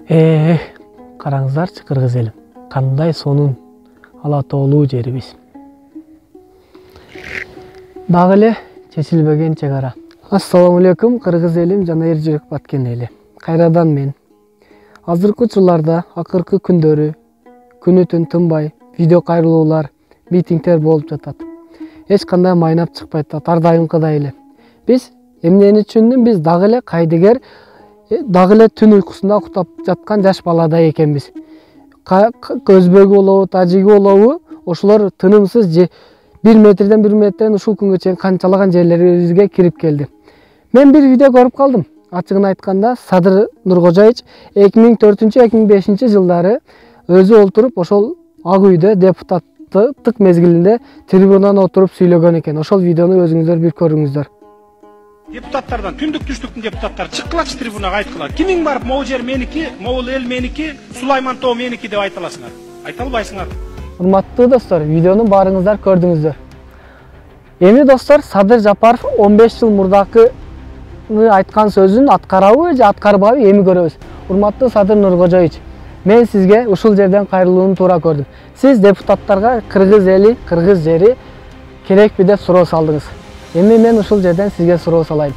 Караңыздарчы кыргыз элим, кандай сонун ала тоолуу жерибиз. Дагы эле чечилбеген чек ара. Ассаламу алейкум кыргыз элим жана эр жүрөк баткен эли. Кайрадан мен. Азыркы учурларда акыркы күндөрү күнү түн тынбай видео кайрылуулар, митингдер болуп жатат. Эч кандай майнап чыкпай атат, ар дайымкыдай эле. Биз эмнени түшүндүм, биз дагы эле кайдыгер дагы эле түн уйкусунда уктап жаткан жаш баладай экенбиз. Өзбөгү болобу, тажиги болобу, ошолор тынымсыз 1 метрден ушул күнгө чейин канчалаган жерлерибизге кирип келди. Мен бир видео көрүп калдым. Ачыгын айтканда, Садыр Нуркожоевич 2004-2005 жылдары өзү олтуруп ошол ак үйдө депутаттык мезгилинде трибунада отуруп сүйлөгөн экен. Ошол видеону өзүңүздөр бир көрүңүздөр. Депутаттардан түндүк түштүктүн депутаттары чыккылачы трибунага айткыла. Кимиң барып могул жер меники, могул эл меники, Сулайман тоо меники деп айта аласыңар? Айта албайсыңар. Урматтуу достор, видеону баарыңыздар көрдүңүздөр. Эми достор, Садыр Жапаров 15 жыл мурдакы айткан сөзүн аткарабы же аткарбайбы эми көрөбүз. Урматтуу Садыр Нуркожоевич, мен сизге ушул жерден кайрылууну туура көрдүм. Сиз депутаттарга кыргыз эли, кыргыз жери керекпи деп суроо салдыңыз. Эми мен ушул жерден сизге суроо салайын.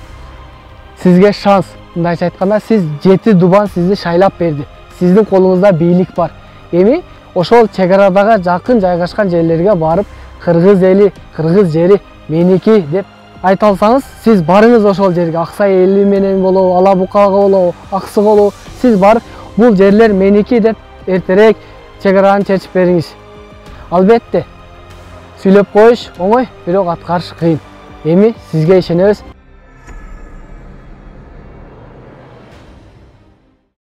Сизге шанс, мындайча айтканда, сиз 7 дубан сизди шайлап берди. Сиздин колуңузда бийлик бар. Эми ошол чек арадагы жакын жайгашкан жерлерге барып, кыргыз эли, кыргыз жери меники деп айта алсаңыз, сиз барыңыз ошол жерге. Аксай эли менен болобу, Ала Букага болобу, Аксыга болобу, сиз барып бул жерлер меники деп эртерээк чек араны чечип бериңиз. Албетте, сүйлөп коюш оңой, бирок аткарыш кыйын. Эми сизге ишенебиз.